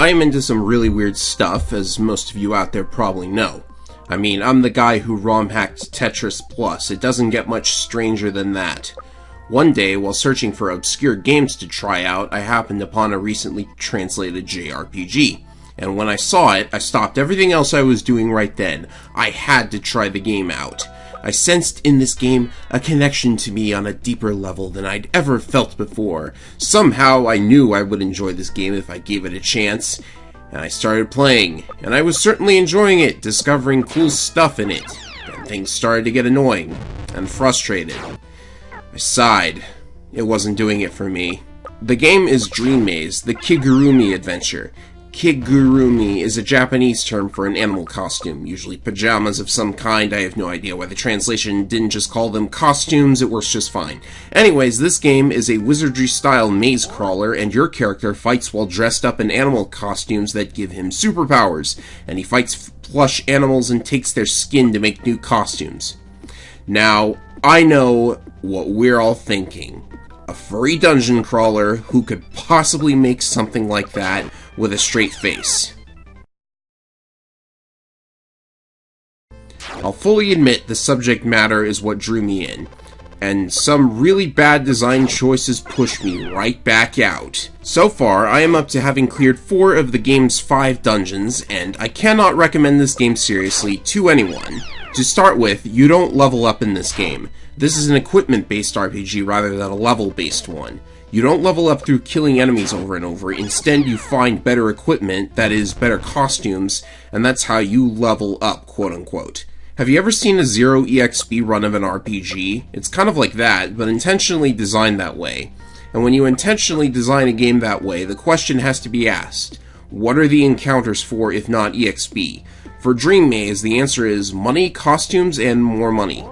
I'm into some really weird stuff, as most of you out there probably know. I mean, I'm the guy who ROM hacked Tetris Plus. It doesn't get much stranger than that. One day, while searching for obscure games to try out, I happened upon a recently translated JRPG. And when I saw it, I stopped everything else I was doing right then. I had to try the game out. I sensed in this game a connection to me on a deeper level than I'd ever felt before. Somehow I knew I would enjoy this game if I gave it a chance. And I started playing, and I was certainly enjoying it, discovering cool stuff in it. Then things started to get annoying and frustrated. I sighed. It wasn't doing it for me. The game is Dream Maze, the Kigurumi adventure. Kigurumi is a Japanese term for an animal costume, usually pajamas of some kind. I have no idea why the translation didn't just call them costumes, it works just fine. Anyways, this game is a wizardry-style maze crawler, and your character fights while dressed up in animal costumes that give him superpowers, and he fights plush animals and takes their skin to make new costumes. Now, I know what we're all thinking. A furry dungeon crawler who could possibly make something like that with a straight face. I'll fully admit the subject matter is what drew me in, and some really bad design choices pushed me right back out. So far, I am up to having cleared 4 of the game's 5 dungeons, and I cannot recommend this game seriously to anyone. To start with, you don't level up in this game. This is an equipment-based RPG rather than a level-based one. You don't level up through killing enemies over and over. Instead, you find better equipment, that is, better costumes, and that's how you level up, quote-unquote. Have you ever seen a 0 EXP run of an RPG? It's kind of like that, but intentionally designed that way. And when you intentionally design a game that way, the question has to be asked, what are the encounters for if not EXP? For Dream Maze, the answer is money, costumes, and more money.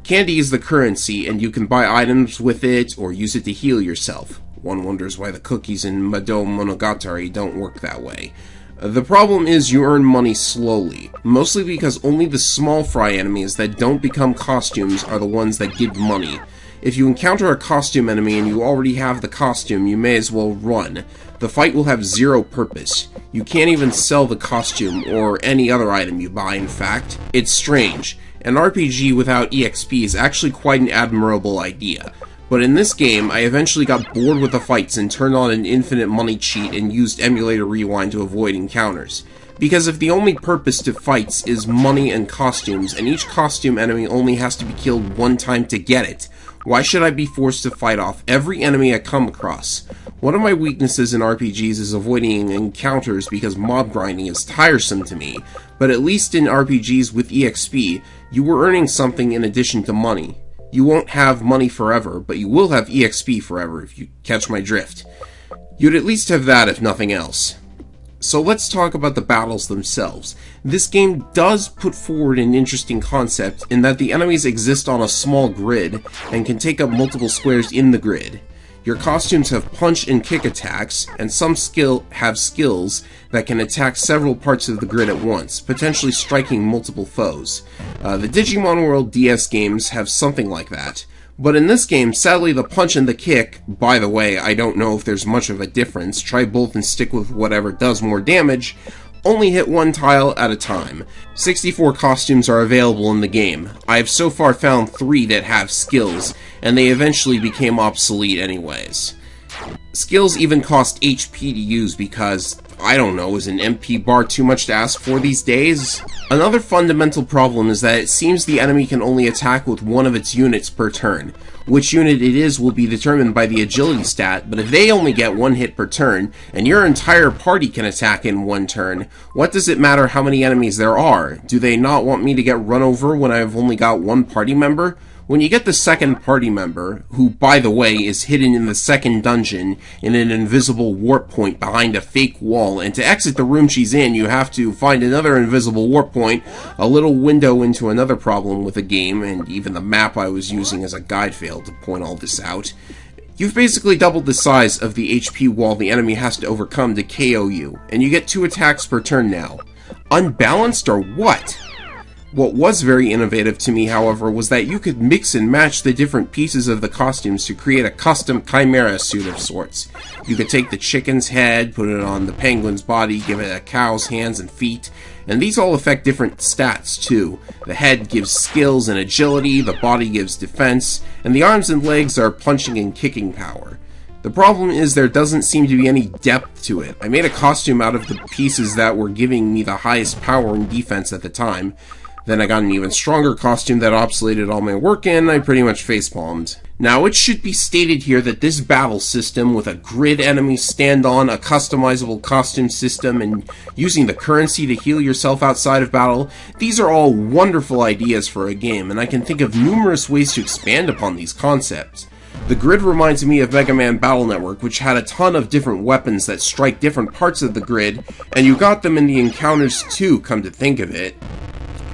Candy is the currency, and you can buy items with it or use it to heal yourself. One wonders why the cookies in Mado Monogatari don't work that way. The problem is you earn money slowly, mostly because only the small fry enemies that don't become costumes are the ones that give money. If you encounter a costume enemy and you already have the costume, you may as well run. The fight will have 0 purpose. You can't even sell the costume or any other item you buy, in fact. It's strange. An RPG without EXP is actually quite an admirable idea. But in this game, I eventually got bored with the fights and turned on an infinite money cheat and used emulator rewind to avoid encounters. Because if the only purpose to fights is money and costumes, and each costume enemy only has to be killed 1 time to get it, why should I be forced to fight off every enemy I come across? One of my weaknesses in RPGs is avoiding encounters because mob grinding is tiresome to me, but at least in RPGs with EXP, you were earning something in addition to money. You won't have money forever, but you will have EXP forever if you catch my drift. You'd at least have that if nothing else. So let's talk about the battles themselves. This game does put forward an interesting concept in that the enemies exist on a small grid and can take up multiple squares in the grid. Your costumes have punch and kick attacks, and some have skills that can attack several parts of the grid at once, potentially striking multiple foes. The Digimon World DS games have something like that. But in this game, sadly, the punch and the kick, by the way, I don't know if there's much of a difference, try both and stick with whatever does more damage, only hit 1 tile at a time. 64 costumes are available in the game. I have so far found 3 that have skills, and they eventually became obsolete anyways. Skills even cost HP to use because, I don't know, is an MP bar too much to ask for these days? Another fundamental problem is that it seems the enemy can only attack with 1 of its units per turn. Which unit it is will be determined by the agility stat, but if they only get 1 hit per turn, and your entire party can attack in 1 turn, what does it matter how many enemies there are? Do they not want me to get run over when I've only got 1 party member? When you get the second party member, who, by the way, is hidden in the second dungeon in an invisible warp point behind a fake wall, and to exit the room she's in, you have to find another invisible warp point, a little window into another problem with the game, and even the map I was using as a guide failed to point all this out. You've basically doubled the size of the HP wall the enemy has to overcome to KO you, and you get 2 attacks per turn now. Unbalanced or what? What was very innovative to me, however, was that you could mix and match the different pieces of the costumes to create a custom chimera suit of sorts. You could take the chicken's head, put it on the penguin's body, give it a cow's hands and feet, and these all affect different stats too. The head gives skills and agility, the body gives defense, and the arms and legs are punching and kicking power. The problem is there doesn't seem to be any depth to it. I made a costume out of the pieces that were giving me the highest power and defense at the time. Then I got an even stronger costume that obsoleted all my work and I pretty much facepalmed. Now it should be stated here that this battle system with a grid enemy stand-on, a customizable costume system, and using the currency to heal yourself outside of battle, these are all wonderful ideas for a game, and I can think of numerous ways to expand upon these concepts. The grid reminds me of Mega Man Battle Network, which had a ton of different weapons that strike different parts of the grid, and you got them in the encounters too, come to think of it.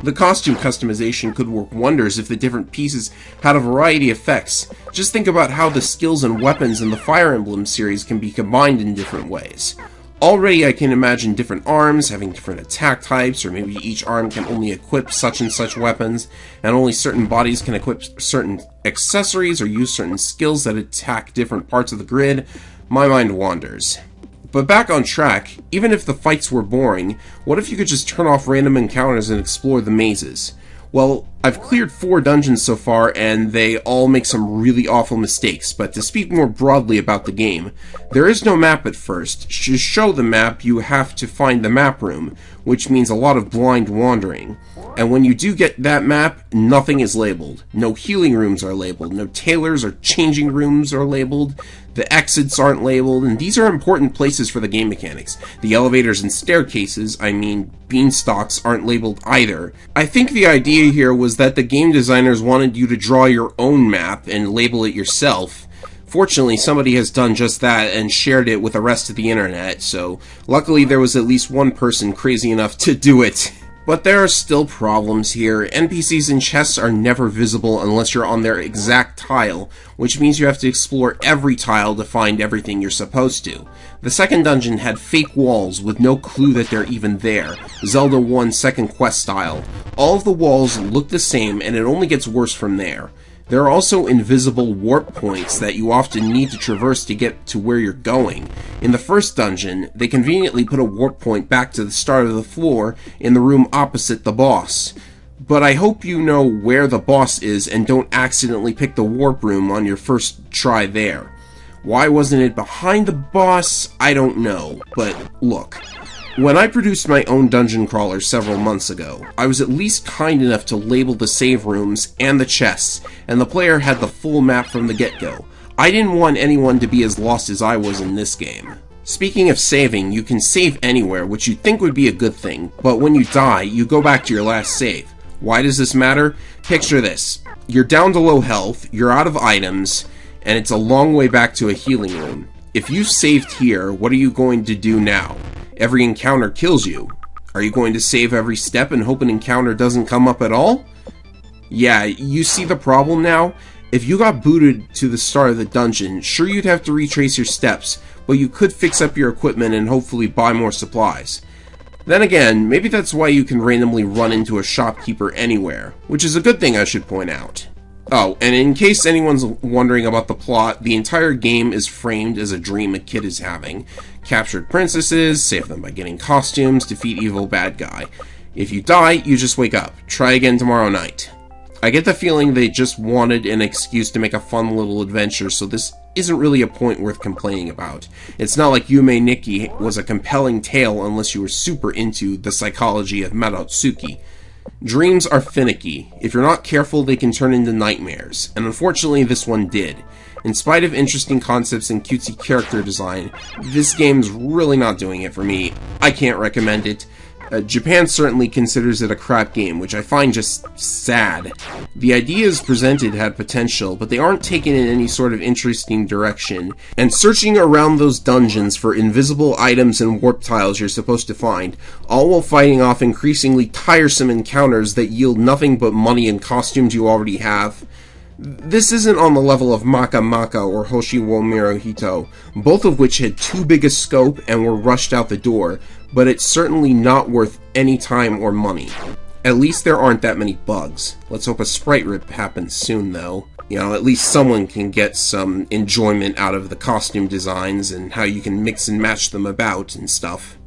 The costume customization could work wonders if the different pieces had a variety of effects. Just think about how the skills and weapons in the Fire Emblem series can be combined in different ways. Already I can imagine different arms having different attack types, or maybe each arm can only equip such and such weapons, and only certain bodies can equip certain accessories or use certain skills that attack different parts of the grid. My mind wanders. But back on track, even if the fights were boring, what if you could just turn off random encounters and explore the mazes? Well, I've cleared 4 dungeons so far, and they all make some really awful mistakes, but to speak more broadly about the game, there is no map at first. To show the map, you have to find the map room, which means a lot of blind wandering. And when you do get that map, nothing is labeled. No healing rooms are labeled, no tailors or changing rooms are labeled, the exits aren't labeled, and these are important places for the game mechanics. The elevators and staircases, I mean beanstalks, aren't labeled either. I think the idea here was that the game designers wanted you to draw your own map and label it yourself. Fortunately, somebody has done just that and shared it with the rest of the internet, so luckily there was at least one person crazy enough to do it. But there are still problems here. NPCs and chests are never visible unless you're on their exact tile, which means you have to explore every tile to find everything you're supposed to. The second dungeon had fake walls with no clue that they're even there, Zelda 1 second quest style. All of the walls look the same and it only gets worse from there. There are also invisible warp points that you often need to traverse to get to where you're going. In the first dungeon, they conveniently put a warp point back to the start of the floor in the room opposite the boss. But I hope you know where the boss is and don't accidentally pick the warp room on your first try there. Why wasn't it behind the boss? I don't know, but look. When I produced my own dungeon crawler several months ago, I was at least kind enough to label the save rooms and the chests, and the player had the full map from the get-go. I didn't want anyone to be as lost as I was in this game. Speaking of saving, you can save anywhere, which you'd think would be a good thing, but when you die, you go back to your last save. Why does this matter? Picture this. You're down to low health, you're out of items, and it's a long way back to a healing room. If you've saved here, what are you going to do now? Every encounter kills you. Are you going to save every step and hope an encounter doesn't come up at all? Yeah, you see the problem now? If you got booted to the start of the dungeon, sure you'd have to retrace your steps, but you could fix up your equipment and hopefully buy more supplies. Then again, maybe that's why you can randomly run into a shopkeeper anywhere, which is a good thing I should point out. Oh, and in case anyone's wondering about the plot, the entire game is framed as a dream a kid is having. Captured princesses, save them by getting costumes, defeat evil bad guy. If you die, you just wake up. Try again tomorrow night. I get the feeling they just wanted an excuse to make a fun little adventure, so this isn't really a point worth complaining about. It's not like Yume Nikki was a compelling tale unless you were super into the psychology of Marotsuki. Dreams are finicky. If you're not careful, they can turn into nightmares, and unfortunately this one did. In spite of interesting concepts and cutesy character design, this game's really not doing it for me. I can't recommend it. Japan certainly considers it a crap game, which I find just sad. The ideas presented had potential, but they aren't taken in any sort of interesting direction, and searching around those dungeons for invisible items and warp tiles you're supposed to find, all while fighting off increasingly tiresome encounters that yield nothing but money and costumes you already have. This isn't on the level of Maka Maka or Hoshi wo Mirohito, both of which had too big a scope and were rushed out the door, but it's certainly not worth any time or money. At least there aren't that many bugs. Let's hope a sprite rip happens soon, though. You know, at least someone can get some enjoyment out of the costume designs and how you can mix and match them about and stuff.